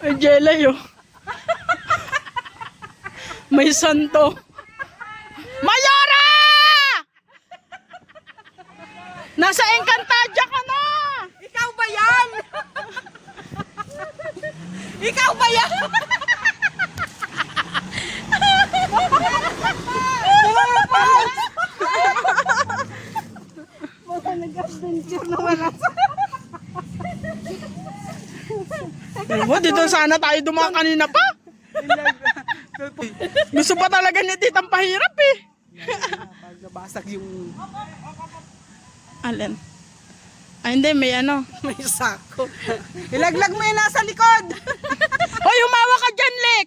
Ay, Jelay, oh. May santo. Mayora! Nasa Encantadia ka na! Ikaw ba yan? Ikaw ba yan? Baka nag-adventure na wala. Dito sana tayo dumaan kanina pa. Gusto pa talaga ni Titang pahirap eh. Pag nabasag yung Alin? Ay hindi, may ano. may sako. Ilaglag mo yung nasa likod. Hoy, humawa ka dyan, Lek!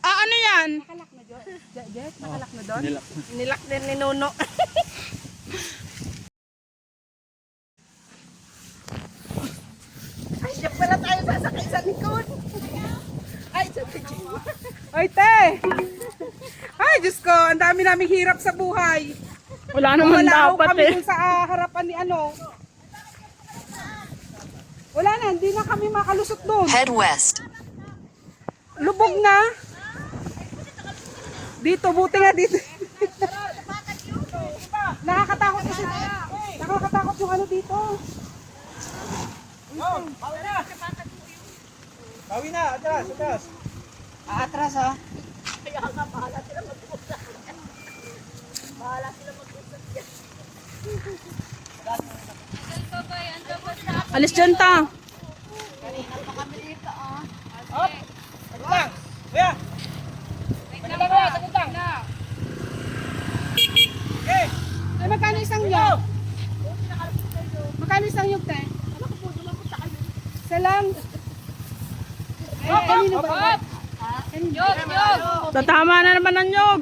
Ano yan? Nakalak na doon? Jet, nakalak na doon? Nilak din ni Nuno. Ay, siya pala tayo sasakay sa likod. Ay, sa likod. Ay, te! Ay, Diyos ko, ang dami naming hirap sa buhay. Wala naman Wala dapat kami eh. dun sa harapan ni ano. Wala na, hindi na kami makalusot doon. Head west. Lubog na. Dito, buti nga dito. Nakakatakot kasi. Nakakatakot yung ano dito. Bawi na, atras, atras. Atras ha. Alis dyan ta. Saglit lang. Kuya. Saglit lang, kuya, saglit lang. Okay. Ay, magkano isang yog? Magkano isang yog, te? Isa lang. Kanino ba? Tatama na naman ang nyog.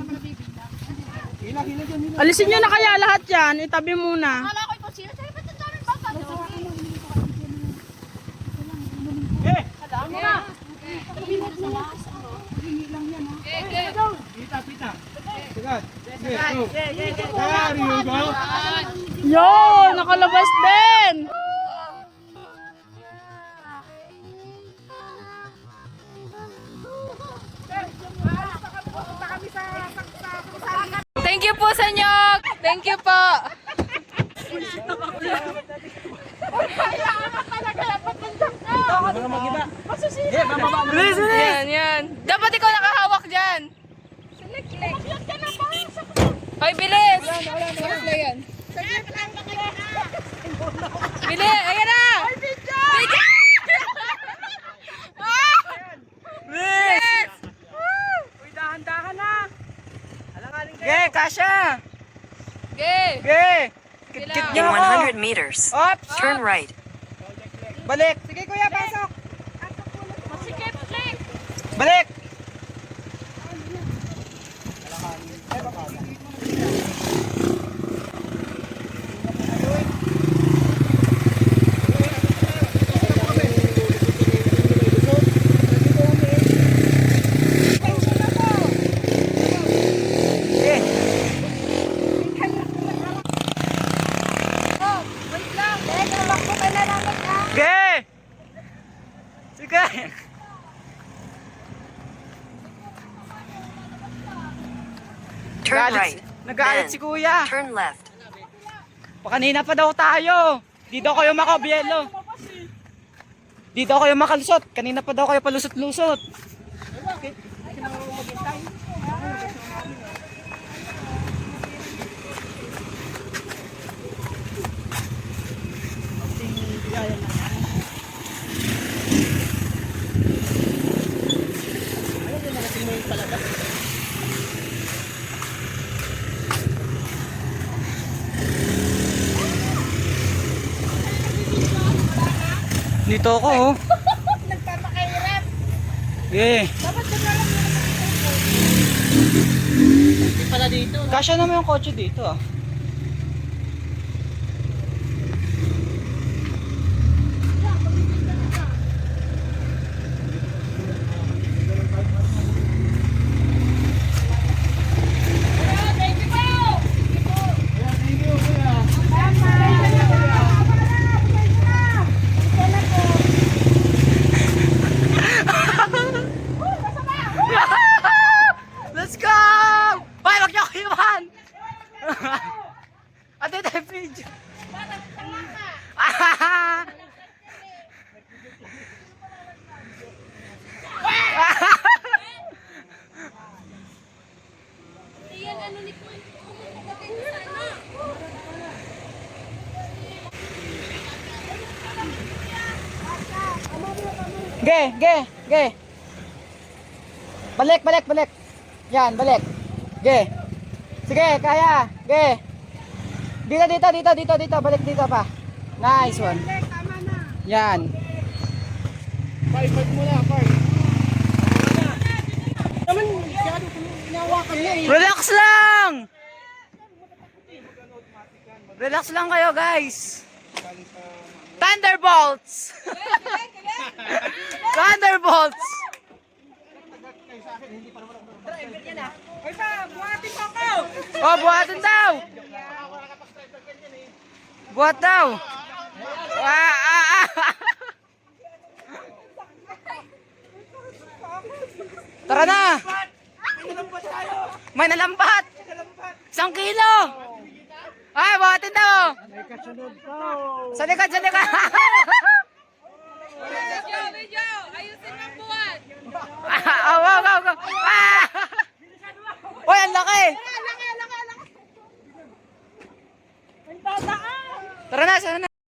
Alisin nyo na kaya lahat yan. Itabi muna. Okay. Pita, pita. Sagad. Okay, go. There you go. Yo, nakalabas din. Thank you po sa nyog. Thank you po. Bilis, bilis. Yan, yan. Dapat ikaw nakahawak dyan. Hoy, bilis. Bilis, ayan na. Video. Bilis. Uy, dahan-dahan na. Okay, Kasha. Okay. Okay. Kit In 100 meters, Up. turn right. Balik. Sige, kuya, pasok. Balik. Okay. Okay. Sige. Turn right. Nagalit si Then, kuya. turn left. Kanina pa daw tayo. Dito kayo makabielo. Dito kayo makalusot. Kanina pa daw kayo palusot-lusot. Dito ako oh. Nagpapakahirap. Yeah. Dapat naglalak na Pala dito. Kasya naman yung kotse dito ah. Ge. Balik. Yan, balik. Ge. Sige, kaya. Ge. Dito. Balik dito pa. Nice one. Yan. Relax lang. Relax lang kayo, guys. Thunderbolts. Thunderbolts. Ay pa, buhatin mo ako! Oh, buhatin daw. Buhat daw. Ah. Tara na. May nalambat. 1 kilo. Ay, buhatin daw. Sa likod. Video!